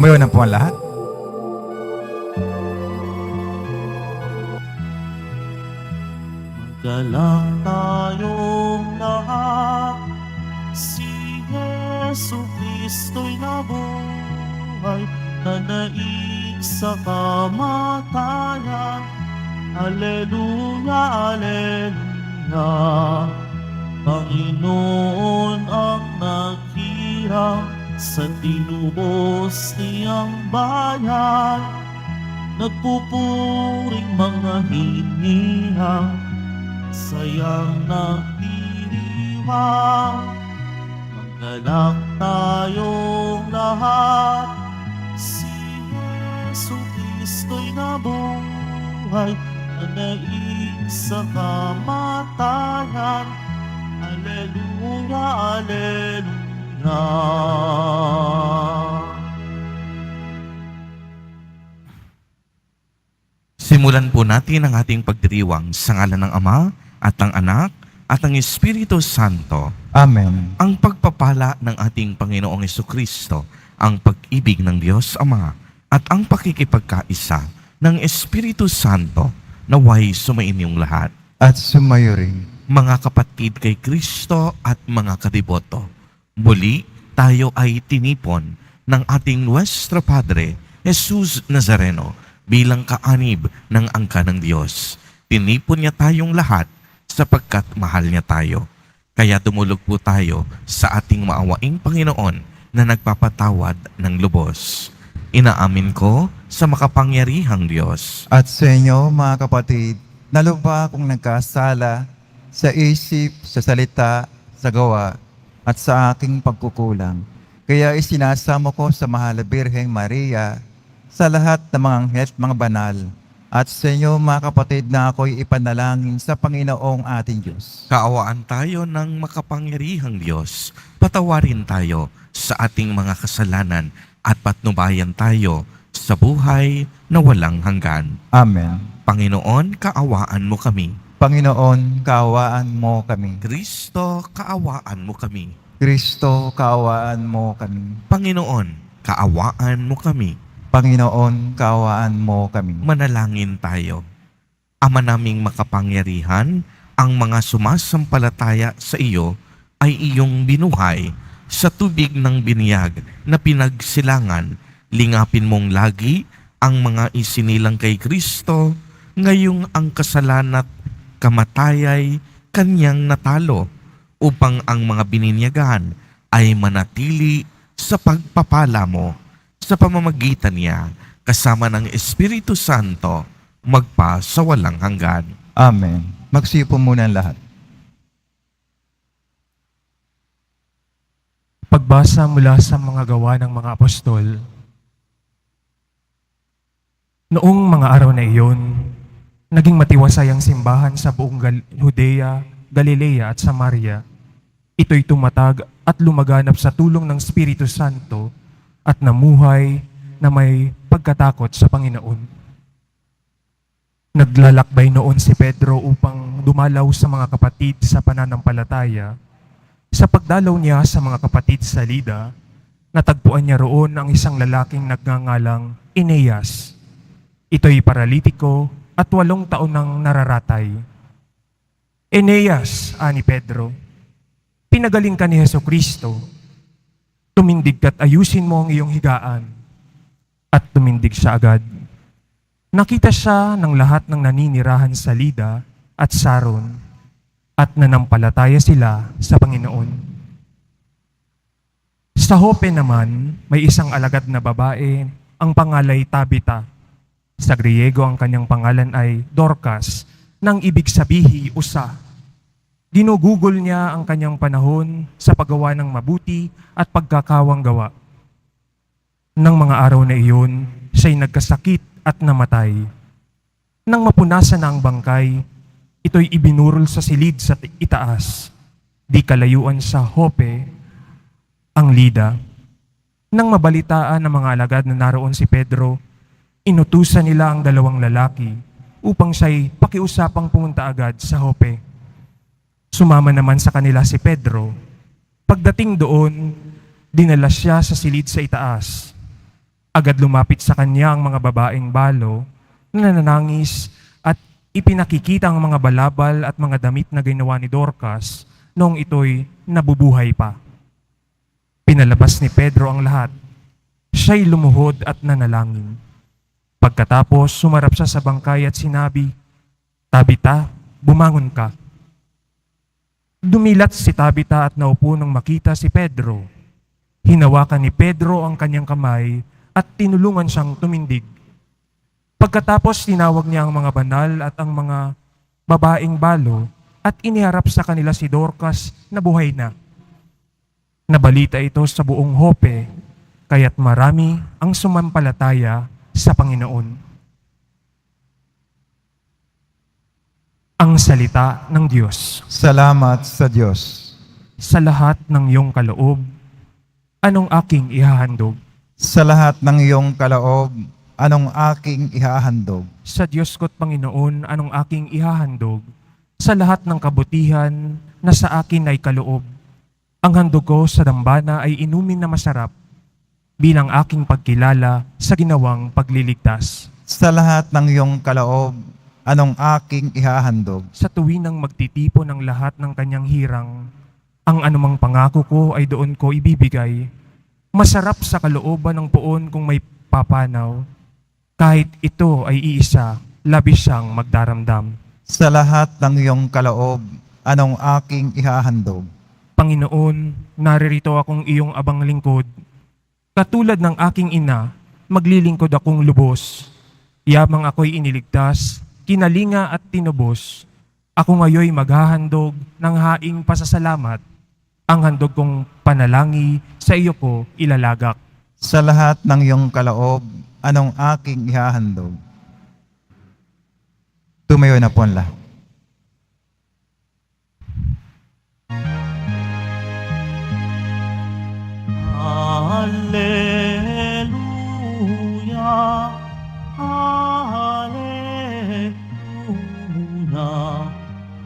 Tumayo na po ang lahat. Magalang tayong lahat, si Yesu Kristo'y nabuhay, nanaig sa kamatayan. Alleluia, Alleluia. Panginoon ang naghirap sa tinubos niyang bayan, nagpupuring mga hinihang sayang nagdiriwang. Manggalak tayong lahat, si Yesu Kristo'y nabuhay, nanaig sa kamatayan. Alleluia, Alleluia. Simulan po natin ang ating pagdiriwang sa ngalan ng Ama at ng Anak at ng Espiritu Santo. Amen. Ang pagpapala ng ating Panginoong Jesucristo, ang pag-ibig ng Diyos Ama at ang pakikipagkaisa ng Espiritu Santo naway sumainyong lahat. At sumayo rin. Mga kapatid kay Kristo at mga kadiboto, muli tayo ay tinipon ng ating Nuestro Padre, Jesus Nazareno, bilang kaanib ng angka ng Diyos. Tinipon niya tayong lahat sapagkat mahal niya tayo. Kaya tumulog po tayo sa ating maawaing Panginoon na nagpapatawad ng lubos. Inaamin ko sa makapangyarihang Diyos. At sa inyo, mga kapatid, naluba kung nagkasala sa isip, sa salita, sa gawa, at sa aking pagkukulang. Kaya isinasamo ko sa Mahal na Birheng Maria, sa lahat ng mga anghel at mga banal, at sa inyo, mga kapatid, na ako'y ipanalangin sa Panginoong ating Diyos. Kaawaan tayo ng makapangyarihang Diyos. Patawarin tayo sa ating mga kasalanan at patnubayan tayo sa buhay na walang hanggan. Amen. Panginoon, kaawaan mo kami. Panginoon, kaawaan mo kami. Kristo, kaawaan mo kami. Kristo, kaawaan mo kami. Panginoon, kaawaan mo kami. Panginoon, kaawaan mo kami. Manalangin tayo. Ama naming makapangyarihan, ang mga sumasampalataya sa iyo ay iyong binuhay sa tubig ng biniyag na pinagsilangan. Lingapin mong lagi ang mga isinilang kay Kristo, ngayong ang kasalanan at kamatayay kanyang natalo, upang ang mga bininyagan ay manatili sa pagpapala mo sa pamamagitan niya kasama ng Espiritu Santo magpa sa walang hanggan. Amen. Magsipo muna ang lahat. Pagbasa mula sa mga gawa ng mga apostol. Noong mga araw na iyon, naging matiwasay ang simbahan sa buong Judea, Galilea at Samaria. Ito'y tumatag at lumaganap sa tulong ng Espiritu Santo at namuhay na may pagkatakot sa Panginoon. Naglalakbay noon si Pedro upang dumalaw sa mga kapatid sa pananampalataya. Sa pagdalaw niya sa mga kapatid sa Lida, natagpuan niya roon ang isang lalaking nagngangalang Eneas. Ito'y paralitiko at 8 taon nang nararatay. Eneas, ani Pedro, pinagaling ka ni Jesucristo. Tumindig ka't ayusin mo ang iyong higaan. At tumindig siya agad. Nakita siya ng lahat ng naninirahan sa Lida at Saron, at nanampalataya sila sa Panginoon. Sa Jope naman, may isang alagad na babae, ang pangalay Tabita. Sa Griego ang kanyang pangalan ay Dorcas, nang ibig sabihi usa. Ginugugol niya ang kanyang panahon sa paggawa ng mabuti at pagkakawang gawa. Nang mga araw na iyon, siya'y nagkasakit at namatay. Nang mapunasan na ang bangkay, ito'y ibinurol sa silid sa itaas. Di kalayuan sa Jope, ang Lida. Nang mabalitaan ng mga alagad na naroon si Pedro, inutusan nila ang 2 lalaki upang siya'y pakiusapang pumunta agad sa Jope. Sumama naman sa kanila si Pedro. Pagdating doon, dinala siya sa silid sa itaas. Agad lumapit sa kanya ang mga babaeng balo na nananangis at ipinakikita ang mga balabal at mga damit na ginawa ni Dorcas noong ito'y nabubuhay pa. Pinalabas ni Pedro ang lahat. Siya'y lumuhod at nanalangin. Pagkatapos, sumarap siya sa bangkay at sinabi, "Tabita, bumangon ka." Dumilat si Tabita at naupo nang makita si Pedro. Hinawakan ni Pedro ang kanyang kamay at tinulungan siyang tumindig. Pagkatapos, tinawag niya ang mga banal at ang mga babaeng balo at iniharap sa kanila si Dorcas na buhay na. Nabalita ito sa buong Jope, kaya't marami ang sumampalataya sa Panginoon. Ang salita ng Diyos. Salamat sa Diyos. Sa lahat ng iyong kaloob, anong aking ihahandog? Sa lahat ng iyong kaloob, anong aking ihahandog? Sa Diyos ko't Panginoon, anong aking ihahandog? Sa lahat ng kabutihan na sa akin ay kaloob, ang handog ko sa dambana ay inumin na masarap bilang aking pagkilala sa ginawang pagliligtas. Sa lahat ng iyong kaloob, anong aking ihahandog? Sa tuwinang magtitipon ng lahat ng kanyang hirang, ang anumang pangako ko ay doon ko ibibigay. Masarap sa kalooban ng puon kung may papanaw. Kahit ito ay iisa, labis siyang magdaramdam. Sa lahat ng iyong kaloob, anong aking ihahandog? Panginoon, naririto akong iyong abang lingkod. Katulad ng aking ina, maglilingkod akong lubos. Yamang ako'y iniligtas, kinalinga at tinubos. Ako ngayoy maghahandog ng haing pasasalamat. Ang handog kong panalangin sa iyo ko ilalagak. Sa lahat ng iyong kaloob, anong aking ihahandog? Tumayo na po ang lahat. Hallelujah, hallelujah,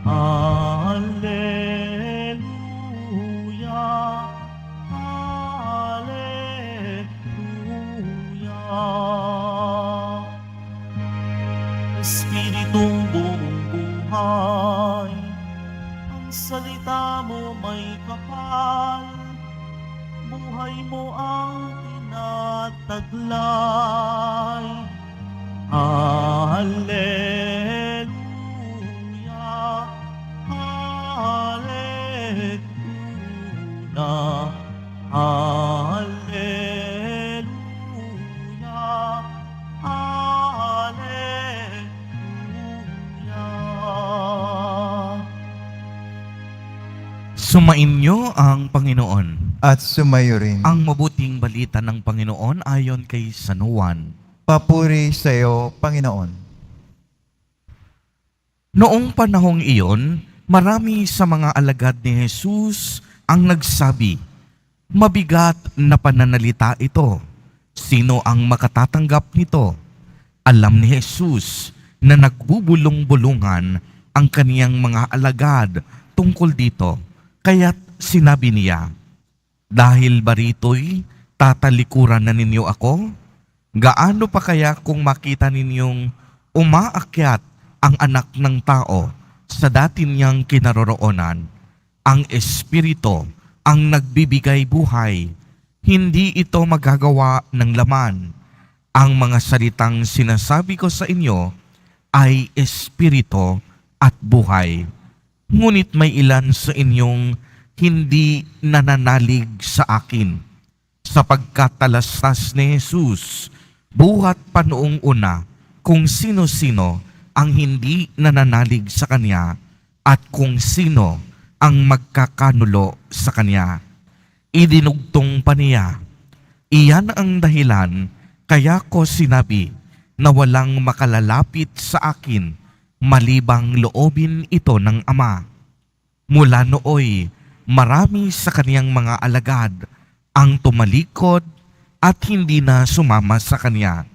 hallelujah, hallelujah. Espiritong buong buhay, ang salita mo may kapal, buhay mo ang tinataglay. Hallelujah, hallelujah, hallelujah, hallelujah. Sumainyo ang Panginoon. At sumayo rin. Ang mabuting balita ng Panginoon ayon kay San Juan. Papuri sa iyo, Panginoon. Noong panahong iyon, marami sa mga alagad ni Jesus ang nagsabi, "Mabigat na pananalita ito. Sino ang makatatanggap nito?" Alam ni Jesus na nagbubulong-bulungan ang kaniyang mga alagad tungkol dito. Kaya't sinabi niya, "Dahil ba rito'y tatalikuran na ninyo ako? Gaano pa kaya kung makita ninyong umaakyat ang anak ng tao sa dati niyang kinaroroonan? Ang Espiritu ang nagbibigay buhay. Hindi ito magagawa ng laman. Ang mga salitang sinasabi ko sa inyo ay Espiritu at buhay. Ngunit may ilan sa inyong hindi nananalig sa akin, sapagkat talastas ni Jesus buhat pa noong una kung sino-sino ang hindi nananalig sa Kanya at kung sino ang magkakanulo sa Kanya. Idinugtong pa niya, "Iyan ang dahilan kaya ko sinabi na walang makalalapit sa akin malibang loobin ito ng Ama." Mula nooy, marami sa kaniyang mga alagad ang tumalikod at hindi na sumama sa kanya.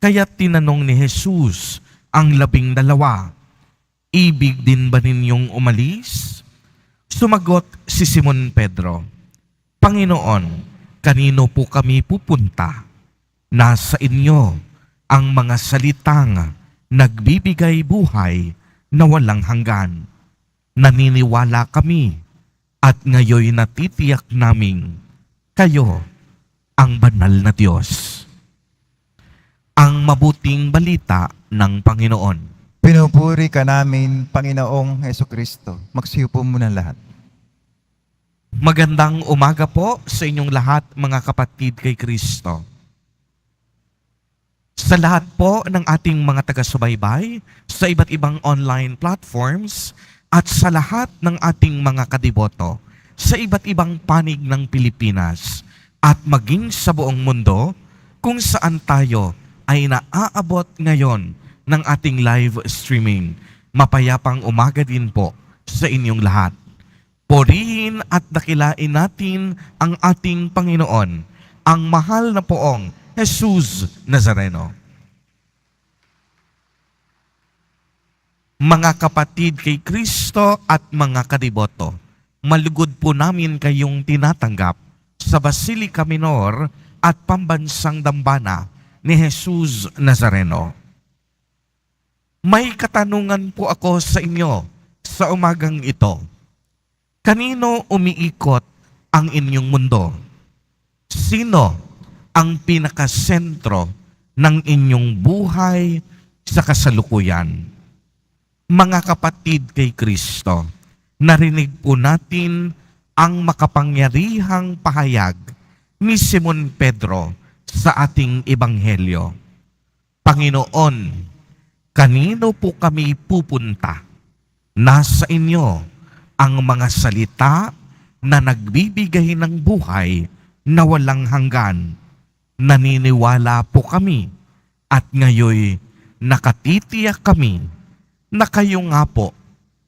Kaya tinanong ni Jesus ang 12, "Ibig din ba ninyong umalis?" Sumagot si Simon Pedro, "Panginoon, kanino po kami pupunta? Nasa inyo ang mga salitang nagbibigay buhay na walang hanggan. Naniniwala kami at ngayon natitiyak naming kayo ang banal na Diyos. Ang mabuting balita ng Panginoon. Pinupuri ka namin, Panginoong Hesukristo. Magsiupo muna lahat. Magandang umaga po sa inyong lahat, mga kapatid kay Kristo. Sa lahat po ng ating mga taga-subaybay sa iba't ibang online platforms at sa lahat ng ating mga kadiboto sa iba't ibang panig ng Pilipinas at maging sa buong mundo kung saan tayo ay naaabot ngayon ng ating live streaming. Mapayapang umaga din po sa inyong lahat. Purihin at dakilain natin ang ating Panginoon, ang mahal na poong Jesus Nazareno. Mga kapatid kay Kristo at mga kadiboto, malugod po namin kayong tinatanggap sa Basilica Minor at Pambansang Dambana ni Jesus Nazareno. May katanungan po ako sa inyo sa umagang ito. Kanino umiikot ang inyong mundo? Sino ang pinakasentro ng inyong buhay sa kasalukuyan? Mga kapatid kay Kristo, narinig po natin ang makapangyarihang pahayag ni Simon Pedro sa ating ebanghelyo. Panginoon, kanino po kami pupunta? Nasa inyo ang mga salita na nagbibigay ng buhay na walang hanggan. Naniniwala po kami at ngayoy nakatitiyak kami na kayo nga po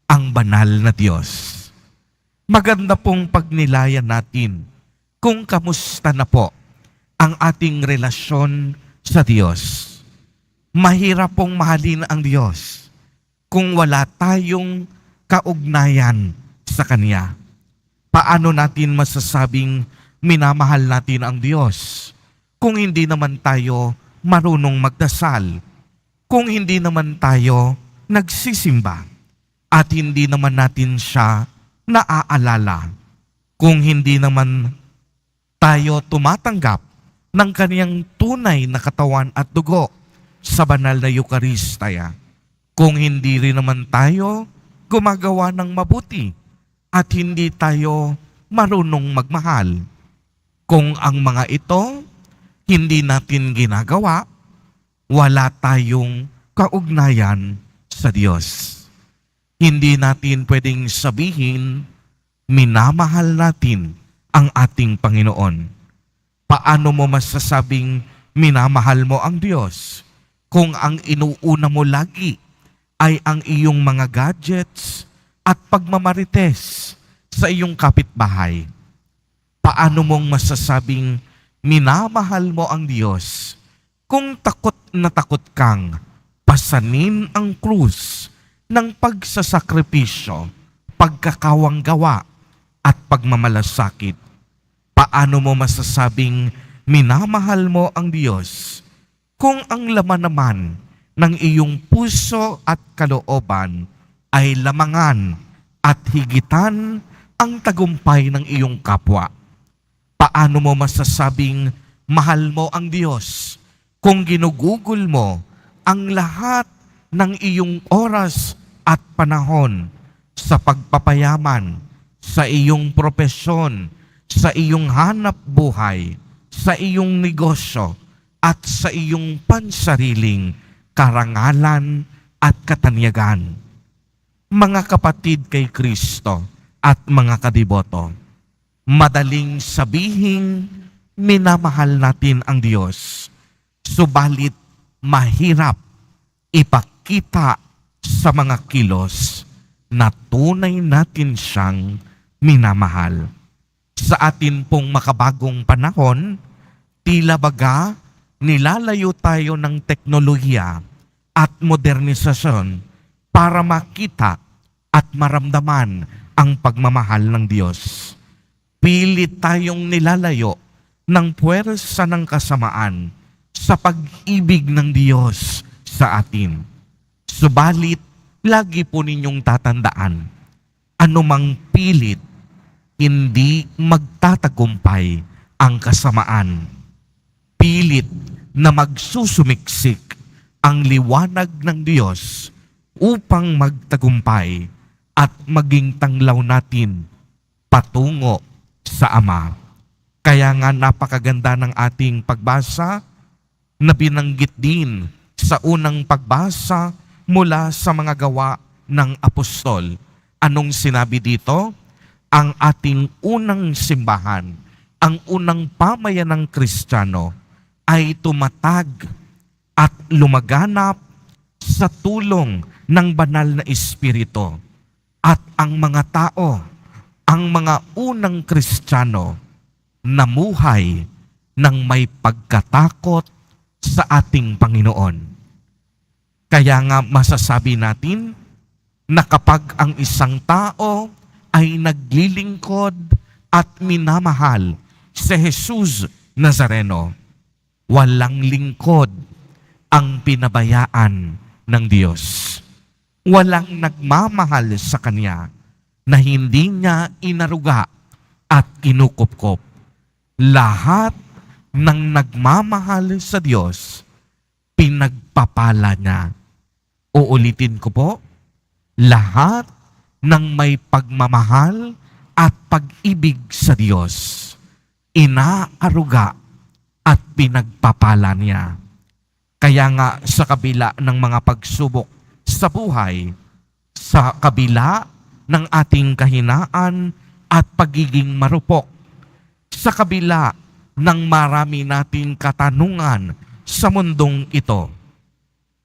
ang banal na Diyos. Maganda pong pagnilayan natin kung kamusta na po ang ating relasyon sa Diyos. Mahirap pong mahalin ang Diyos kung wala tayong kaugnayan sa Kanya. Paano natin masasabing minamahal natin ang Diyos kung hindi naman tayo marunong magdasal, kung hindi naman tayo nagsisimba, at hindi naman natin siya naaalala, kung hindi naman tayo tumatanggap ng Kaniyang tunay na katawan at dugo sa banal na Eukaristaya, kung hindi rin naman tayo gumagawa ng mabuti at hindi tayo marunong magmahal. Kung ang mga ito hindi natin ginagawa, wala tayong kaugnayan sa Diyos. Hindi natin pwedeng sabihin, minamahal natin ang ating Panginoon. Paano mo masasabing minamahal mo ang Diyos kung ang inuuna mo lagi ay ang iyong mga gadgets at pagmamarites sa iyong kapitbahay? Paano mong masasabing minamahal mo ang Diyos kung takot na takot kang pasanin ang krus ng pagsasakripisyo, pagkakawang gawa at pagmamalasakit? Paano mo masasabing minamahal mo ang Diyos kung ang laman naman ng iyong puso at kalooban ay lamangan at higitan ang tagumpay ng iyong kapwa? Paano mo masasabing mahal mo ang Diyos kung ginugugol mo ang lahat ng iyong oras at panahon sa pagpapayaman, sa iyong propesyon, sa iyong hanap buhay, sa iyong negosyo, at sa iyong pansariling karangalan at katanyagan? Mga kapatid kay Kristo at mga kadiboto, madaling sabihin minamahal natin ang Diyos, subalit mahirap ipakita sa mga kilos na tunay natin siyang minamahal. Sa atin pong makabagong panahon, tila baga nilalayo tayo ng teknolohiya at modernisasyon para makita at maramdaman ang pagmamahal ng Diyos. Pilit tayong nilalayo ng puwersa ng kasamaan sa pag-ibig ng Diyos sa atin. Subalit, lagi po ninyong tatandaan, anumang pilit, hindi magtatagumpay ang kasamaan. Pilit na magsusumiksik ang liwanag ng Diyos upang magtagumpay at maging tanglaw natin patungo sa Ama. Kaya nga napakaganda ng ating pagbasa na binanggit din sa unang pagbasa mula sa mga gawa ng apostol. Anong sinabi dito? Ang ating unang simbahan, ang unang pamayanang Kristiyano ay tumatag at lumaganap sa tulong ng banal na Espiritu. At ang mga tao, ang mga unang Kristiyano, namuhay ng may pagkatakot sa ating Panginoon. Kaya nga masasabi natin na kapag ang isang tao ay naglilingkod at minamahal si Jesus Nazareno, walang lingkod ang pinabayaan ng Diyos. Walang nagmamahal sa Kanya na hindi niya inaruga at kinukupkop. Lahat ng nagmamahal sa Diyos, pinagpapala niya. Uulitin ko po, lahat ng may pagmamahal at pag-ibig sa Diyos, inaaruga at pinagpapala niya. Kaya nga sa kabila ng mga pagsubok sa buhay, sa kabila ng ating kahinaan at pagiging marupok, sa kabila ng marami nating katanungan sa mundong ito,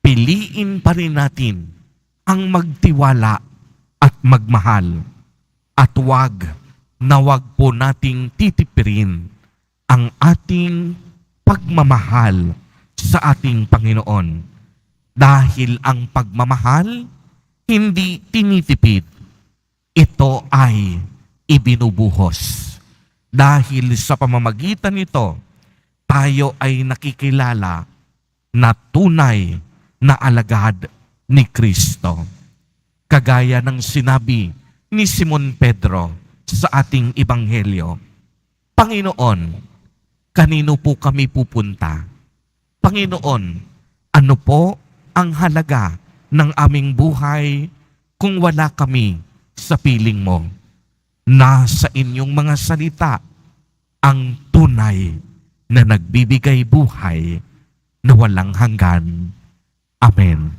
piliin pa rin natin ang magtiwala at magmahal. At wag po nating titipirin ang ating pagmamahal sa ating Panginoon. Dahil ang pagmamahal hindi tinitipid, ito ay ibinubuhos. Dahil sa pamamagitan nito, tayo ay nakikilala na tunay na alagad ni Kristo. Kagaya ng sinabi ni Simon Pedro sa ating Ebanghelyo, Panginoon, kanino po kami pupunta? Panginoon, ano po ang halaga ng aming buhay kung wala kami sa piling mo? Nasa inyong mga salita ang tunay na nagbibigay buhay na walang hanggan. Amen.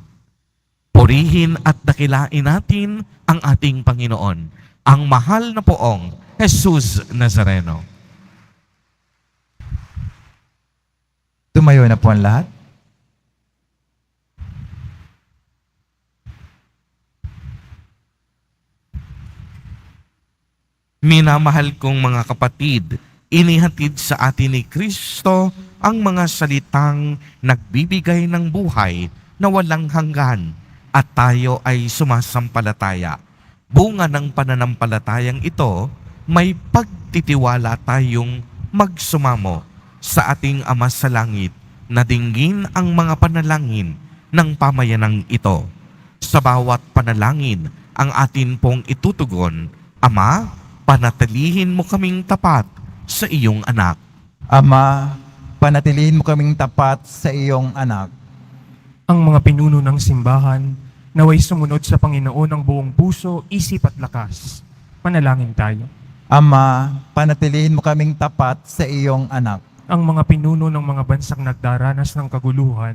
Purihin at dakilain natin ang ating Panginoon, ang mahal na poong Jesus Nazareno. Tumayo na po ang lahat. Minamahal kong mga kapatid, inihatid sa atin ni Kristo ang mga salitang nagbibigay ng buhay na walang hanggan at tayo ay sumasampalataya. Bunga ng pananampalatayang ito, may pagtitiwala tayong magsumamo sa ating Ama sa Langit na dinggin ang mga panalangin ng pamayanang ito. Sa bawat panalangin ang atin pong itutugon, Ama, panatilihin mo kaming tapat sa iyong anak. Ama, panatilihin mo kaming tapat sa iyong anak. Ang mga pinuno ng simbahan, naway sumunod sa Panginoon ng buong puso, isip at lakas. Panalangin tayo. Ama, panatilihin mo kaming tapat sa iyong anak. Ang mga pinuno ng mga bansang nagdaranas ng kaguluhan,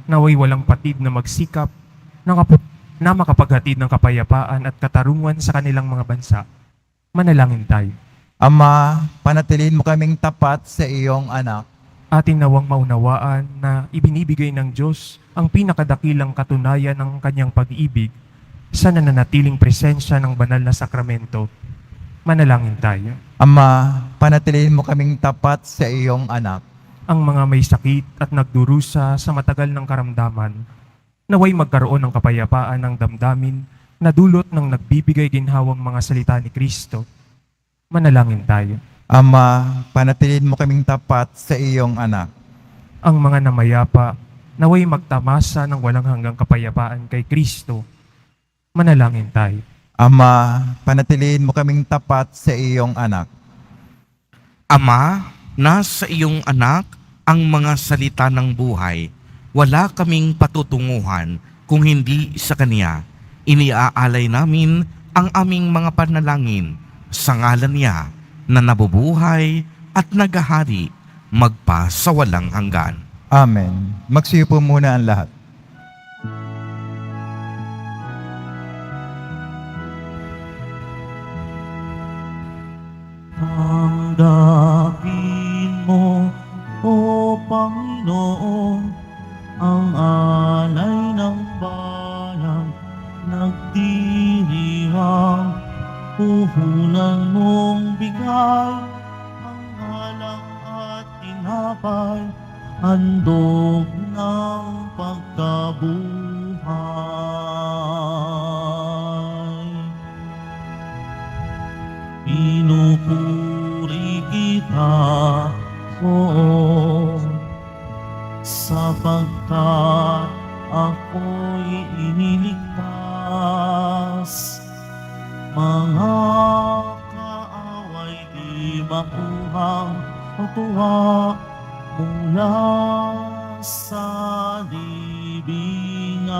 naway walang patid na magsikap na makapaghatid ng kapayapaan at katarungan sa kanilang mga bansa. Manalangin tayo. Ama, panatilihin mo kaming tapat sa iyong anak. Ating nawang maunawaan na ibinibigay ng Diyos ang pinakadakilang katunayan ng kanyang pag-ibig sa nananatiling presensya ng banal na sakramento. Manalangin tayo. Ama, panatilihin mo kaming tapat sa iyong anak. Ang mga may sakit at nagdurusa sa matagal ng karamdaman, naway magkaroon ng kapayapaan ng damdamin na dulot ng nagbibigay ginhawang mga salita ni Kristo. Manalangin tayo. Ama, panatilihin mo kaming tapat sa iyong anak. ang mga namayapa, naway magtamasa ng walang hanggang kapayapaan kay Kristo. Manalangin tayo. Ama, panatilihin mo kaming tapat sa iyong anak. Ama, nasa iyong anak ang mga salita ng buhay. Wala kaming patutunguhan kung hindi sa Kanya. Iniaalay namin ang aming mga panalangin sa ngalan niya na nabubuhay at naghahari magpa sa walang hanggan. Amen. Magsiupo muna ang lahat. Tanggapin mo, O Panginoon, ang alay ng bayan, nagdiriwang, puhunan mong bigay, ang halang at tinapay, handog ng pagkabuhay. Pinupuri kita, Oo, sapagkat ako'y iniligtas. Mga kaaway di makuhang matuwa mula sa libingan.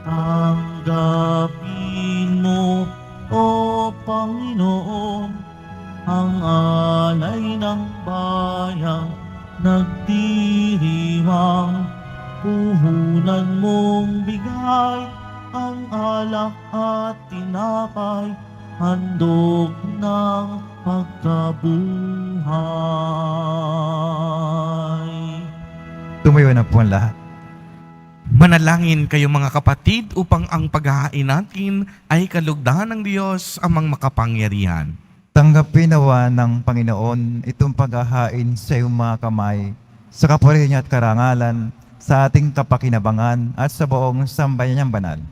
Tanggapin mo, O Panginoon, ang alay ng bayang nagdiriwang, puhunan mong bigay, ang alak at tinapay, handog ng pagkabuhay. Tumayo na po ang lahat. Manalangin kayo mga kapatid upang ang paghahain natin ay kalugdan ng Diyos amang makapangyarihan. Tanggapin nawa ng Panginoon itong paghahain sa iyong mga kamay, sa kapurihan niya at karangalan, sa ating kapakinabangan at sa buong sambayan niyang banal.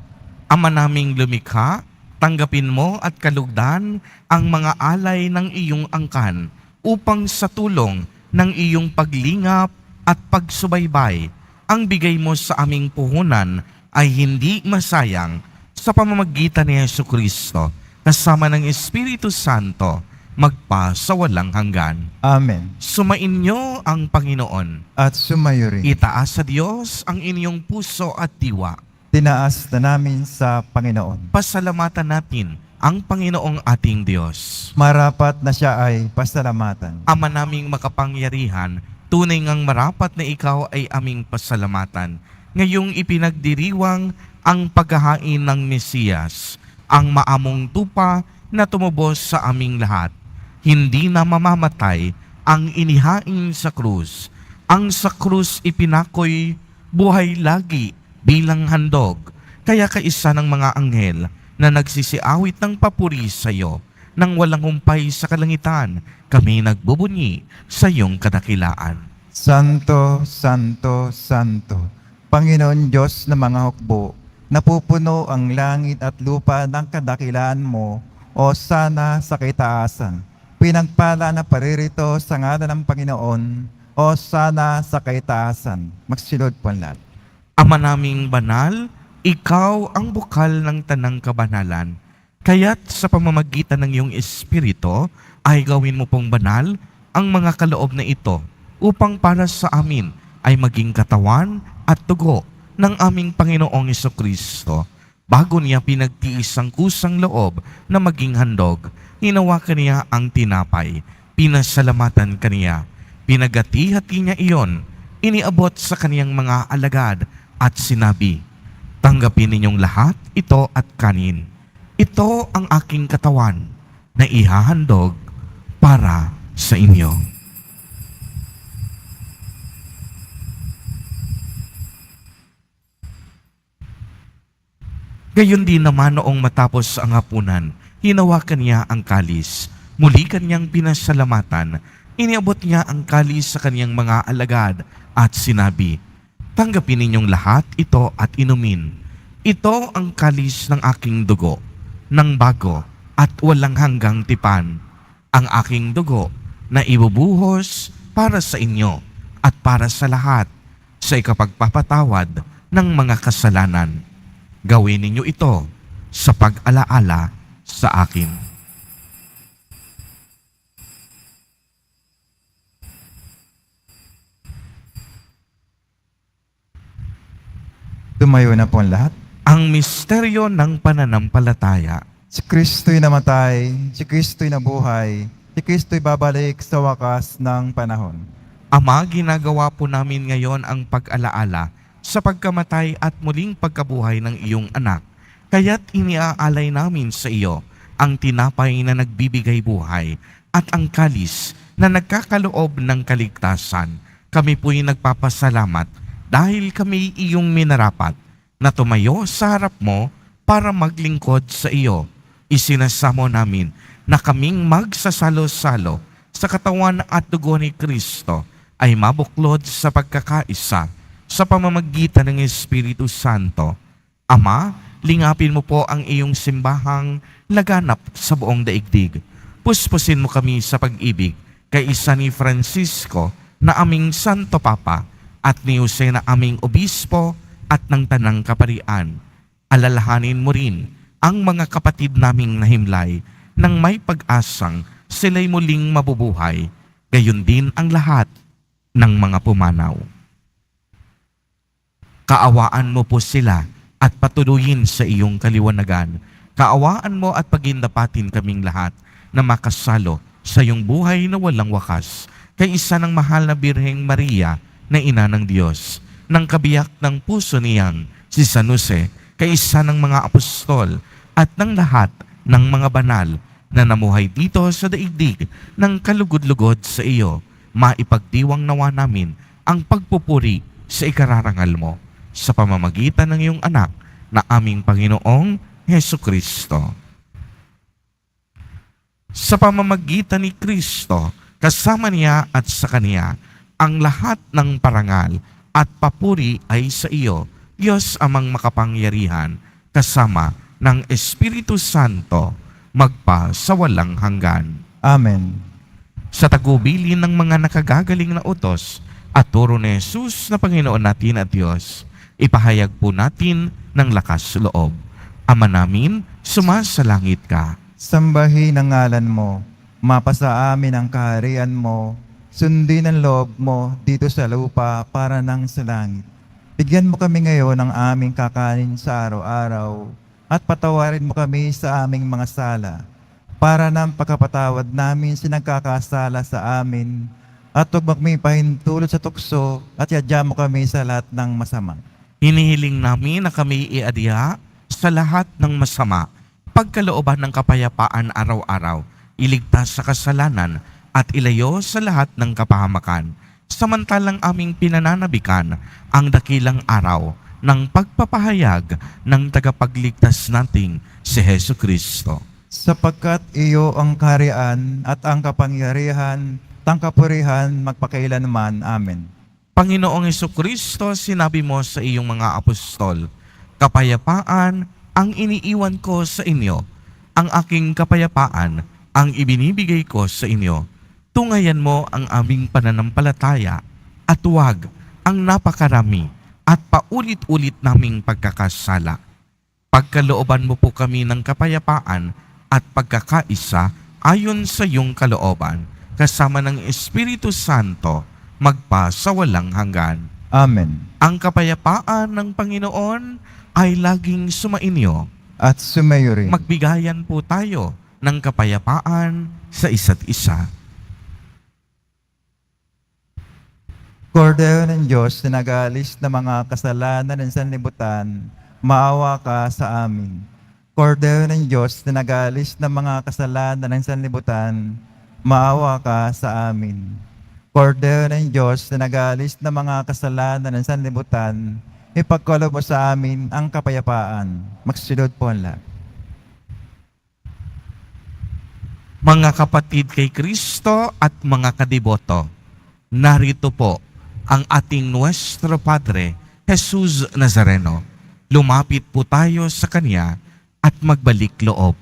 Ama naming lumikha, tanggapin mo at kalugdan ang mga alay ng iyong angkan upang sa tulong ng iyong paglingap at pagsubaybay, ang bigay mo sa aming puhunan ay hindi masayang sa pamamagitan ni Jesucristo, kasama ng Espiritu Santo, magpa sa walang hanggan. Amen. Sumainyo ang Panginoon. At sumayo rin. Itaas sa Diyos ang inyong puso at diwa. Tinaas na namin sa Panginoon. Pasalamatan natin ang Panginoong ating Diyos. Marapat na siya ay pasalamatan. Ama naming makapangyarihan, tunay ngang marapat na ikaw ay aming pasalamatan. Ngayong ipinagdiriwang ang paghahain ng Mesiyas, ang maamong tupa na tumubos sa aming lahat. Hindi na mamamatay ang inihain sa krus. Ang sa krus ipinakoy buhay lagi bilang handog. Kaya kaisa ng mga anghel na nagsisiawit ng papuri sa iyo, nang walang humpay sa kalangitan, kami nagbubunyi sa iyong kadakilaan. Santo, Santo, Santo, Panginoon Diyos ng mga hukbo, napupuno ang langit at lupa ng kadakilaan mo, o sana sa kaitaasan. Pinagpala na paririto sa ngalan ng Panginoon, o sana sa kaitaasan. Magsilod po ang lahat. Ama naming banal, ikaw ang bukal ng tanang kabanalan. Kaya't sa pamamagitan ng iyong Espiritu, ay gawin mo pong banal ang mga kaloob na ito, upang para sa amin ay maging katawan at dugo ng aming Panginoong Jesucristo. Bago niya pinagtiis ang kusang loob na maging handog, hinawakan niya ang tinapay, pinasalamatan kaniya, pinagati-hati niya iyon, iniabot sa kaniyang mga alagad at sinabi, "Tanggapin ninyong lahat ito at kanin. Ito ang aking katawan na ihahandog para sa inyo." Gayon din naman noong matapos ang hapunan, hinawakan niya ang kalis. Muli kanyang pinasalamatan. Iniabot niya ang kalis sa kanyang mga alagad at sinabi, "Tanggapin ninyong lahat ito at inumin. Ito ang kalis ng aking dugo, ng bago at walang hanggang tipan. Ang aking dugo na ibubuhos para sa inyo at para sa lahat sa ikapagpapatawad ng mga kasalanan. Gawin ninyo ito sa pag-alaala sa akin. Tumayo na po ang lahat. Ang misteryo ng pananampalataya. Si Kristo'y namatay, si Kristo'y nabuhay, si Kristo'y babalik sa wakas ng panahon. Ama, ginagawa po namin ngayon ang pag-alaala sa pagkamatay at muling pagkabuhay ng iyong anak. Kaya't iniaalay namin sa iyo ang tinapay na nagbibigay buhay at ang kalis na nagkakaloob ng kaligtasan. Kami po'y nagpapasalamat dahil kami iyong minarapat na tumayo sa harap mo para maglingkod sa iyo. Isinasamo namin na kaming magsasalo-salo sa katawan at dugo ni Kristo ay mabuklod sa pagkakaisa sa pamamagitan ng Espiritu Santo. Ama, lingapin mo po ang iyong simbahang laganap sa buong daigdig. Puspusin mo kami sa pag-ibig kay isa ni Francisco na aming Santo Papa at ni Jose na aming Obispo at ng Tanang Kaparian. Alalahanin mo rin ang mga kapatid naming nahimlay nang may pag-asang sila'y muling mabubuhay, gayon din ang lahat ng mga pumanaw. Kaawaan mo po sila at patuloyin sa iyong kaliwanagan. Kaawaan mo at pagindapatin kaming lahat na makasalo sa iyong buhay na walang wakas kay isa ng mahal na Birheng Maria na Ina ng Diyos, ng kabiyak ng puso niyang si San Jose, kay isa ng mga apostol at ng lahat ng mga banal na namuhay dito sa daigdig ng kalugod-lugod sa iyo. Maipagdiwang nawa namin ang pagpupuri sa ikararangal mo sa pamamagitan ng iyong anak na aming Panginoong Hesu Kristo. Sa pamamagitan ni Kristo, kasama niya at sa Kanya, ang lahat ng parangal at papuri ay sa iyo, Diyos amang makapangyarihan, kasama ng Espiritu Santo, magpa sa walang hanggan. Amen. Sa tagubilin ng mga nakagagaling na utos at turo ni Jesus na Panginoon natin at Diyos, ipahayag po natin ng lakas loob. Ama namin, sumasalangit ka. Sambahin ang ngalan mo, mapasa amin ang kaharian mo, sundin ang loob mo dito sa lupa para nang sa langit. Bigyan mo kami ngayon ng aming kakanin sa araw-araw at patawarin mo kami sa aming mga sala para ng pagkapatawad namin sa nagkakasala sa amin at huwag kami pahintulot sa tukso at yadya mo kami sa lahat ng masama. Hinihiling namin na kami iadya sa lahat ng masama, pagkalooban ng kapayapaan araw-araw, iligtas sa kasalanan at ilayo sa lahat ng kapahamakan. Samantalang aming pinananabikan ang dakilang araw ng pagpapahayag ng tagapagligtas nating si Hesu Kristo. Sapagkat iyo ang kaharian at ang kapangyarihan, tangkapurihan, magpakailanman. Amen. Panginoong Jesucristo, sinabi mo sa iyong mga apostol, kapayapaan ang iniiwan ko sa inyo, ang aking kapayapaan ang ibinibigay ko sa inyo. Tungayan mo ang aming pananampalataya at huwag ang napakarami at paulit-ulit naming pagkakasala. Pagkalooban mo po kami ng kapayapaan at pagkakaisa ayon sa iyong kalooban, kasama ng Espiritu Santo, magpa sa walang hanggan. Amen. Ang kapayapaan ng Panginoon ay laging sumainyo. At sumayo rin. Magbigayan po tayo ng kapayapaan sa isa't isa. Kordero ng Diyos na nag-aalis ng mga kasalanan ng sanlibutan, maawa ka sa amin. Kordero ng Diyos na nag-aalis ng mga kasalanan ng sanlibutan, maawa ka sa amin. Kordero ng Diyos na nag-aalis ng mga kasalanan ng sanlibutan, ipagkaloob mo sa amin ang kapayapaan. Magsunod po ang lahat. Mga kapatid kay Kristo at mga kadiboto, narito po ang ating Nuestro Padre, Jesus Nazareno. Lumapit po tayo sa Kanya at magbalik loob.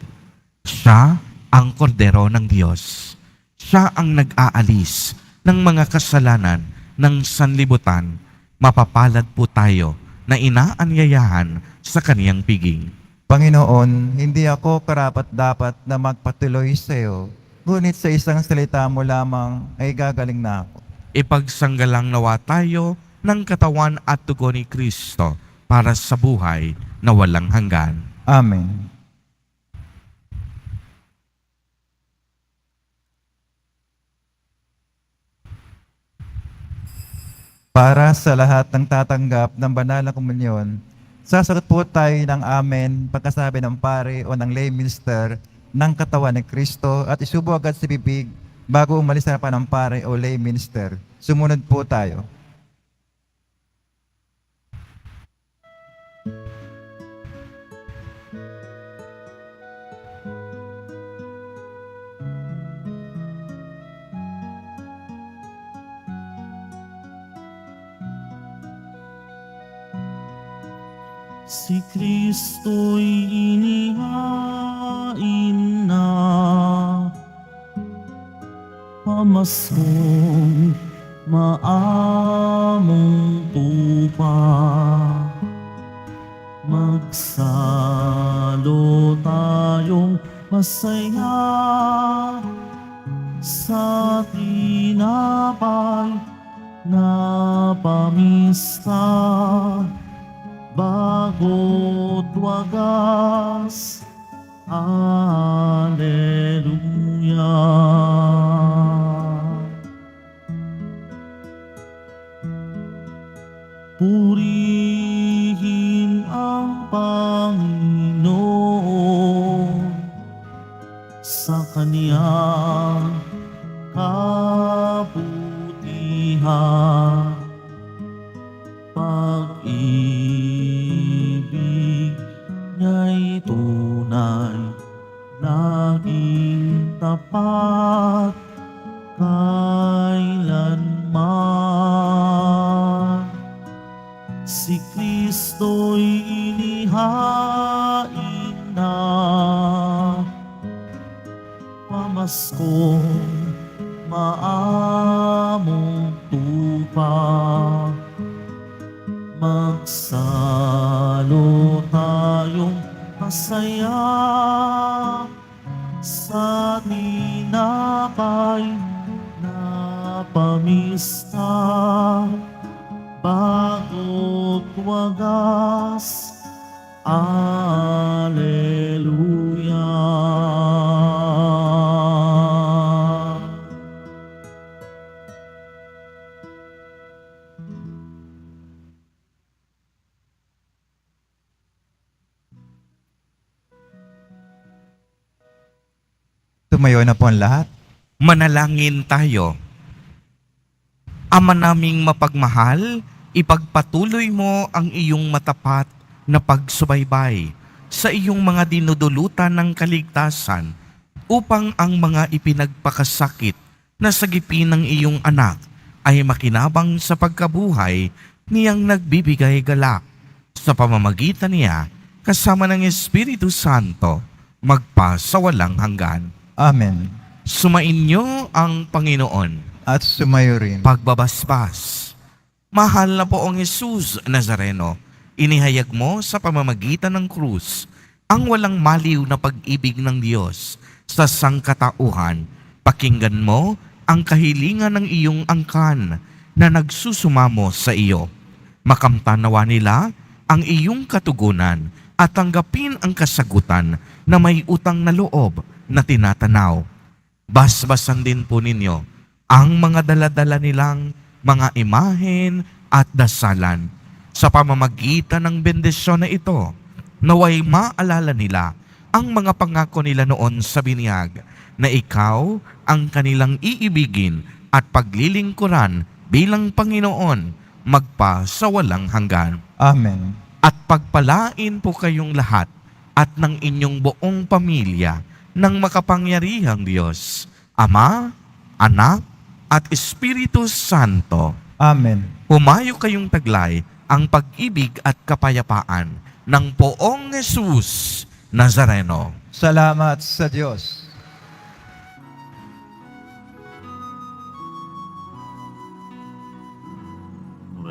Siya ang kordero ng Diyos. Siya ang nag-aalis ng mga kasalanan ng sanlibutan, mapapalad po tayo na inaanyayahan sa kaniyang piging. Panginoon, hindi ako karapat-dapat na magpatuloy sa iyo, ngunit sa isang salita mo lamang ay gagaling na ako. Ipagsanggalang nawa tayo ng katawan at dugo ni Kristo para sa buhay na walang hanggan. Amen. Para sa lahat ng tatanggap ng banal na komunyon, sasagot po tayo ng amen pagkasabi ng pare o ng lay minister ng katawan ni Kristo at isubo agad sa bibig bago umalis sa harapan ng pare o lay minister. Sumunod po tayo. Si Kristo'y inihain na, pamaskong maamong tupa. Magsalo tayong masaya sa tinapay na pamista. Bago't wagas, Alleluia. Purihin ang Panginoon sa kaniyang kabutihan. Pag-ibig niya'y tunay, laging tapat, kailanman. Si Kristo'y inihain na, pamaskong maamong tupa. Magsalo tayong masaya sa tinapay na pamista. Bago't wagas, Alleluia. Tumayo na po ang lahat. Manalangin tayo. Ama naming mapagmahal, ipagpatuloy mo ang iyong matapat na pagsubaybay sa iyong mga dinudulutan ng kaligtasan upang ang mga ipinagpakasakit na sagipin ng iyong anak ay makinabang sa pagkabuhay niyang nagbibigay galak. Sa pamamagitan niya, kasama ng Espiritu Santo, magpasawalang hanggan. Amen. Sumainyo ang Panginoon. At sumayo rin. Pagbabasbas. Mahal na poong Jesus Nazareno, inihayag mo sa pamamagitan ng krus ang walang maliw na pag-ibig ng Diyos sa sangkatauhan. Pakinggan mo ang kahilingan ng iyong angkan na nagsusumamo sa iyo. Makamtanawa nila ang iyong katugunan at tanggapin ang kasagutan na may utang na loob na tinatanaw. Basbasan din po ninyo ang mga daladala nilang mga imahen at dasalan. Sa pamamagitan ng bendisyon na ito, naway maalala nila ang mga pangako nila noon sa binyag na ikaw ang kanilang iibigin at paglilingkuran bilang Panginoon magpa sa walang hanggan. Amen. At pagpalain po kayong lahat at ng inyong buong pamilya ng makapangyarihang Diyos, Ama, Anak, at Espiritu Santo. Amen. Humayo kayong taglay ang pag-ibig at kapayapaan ng poong Jesus Nazareno. Salamat sa Diyos.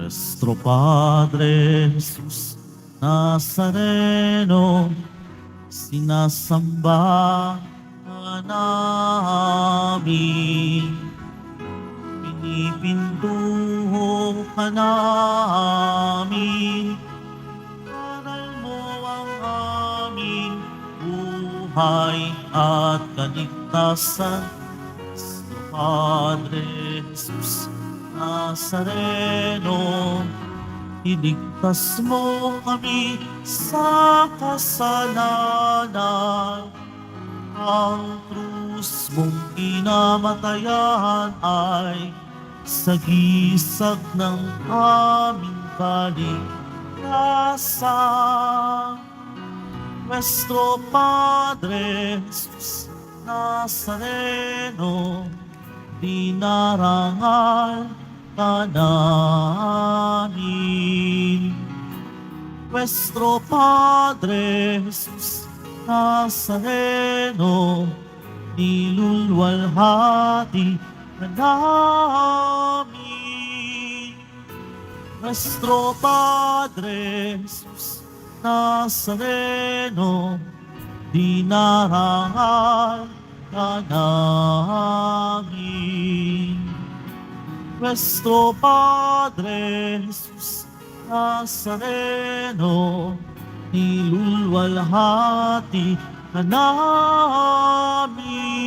Nuestro Padre Jesus Nazareno, sinasamba ka namin. Pinipintuho ka namin. Aral mo ang aming buhay at kaligtasan. Nuestro Padre Jesus Nazareno, iligtas mo kami sa kasalanan. Ang krus mong kinamatayan ay sagisag ng aming kaligtasan. Nuestro Padre Jesus Nazareno, dinarangal ka namin. Nuestro Padre Jesus Nazareno, nilulwalhati ka namin. Nuestro Padre Jesus Nazareno, dinarangal ka namin. Nuestro Padre Jesus Nazareno, nilulwalhati ka namin.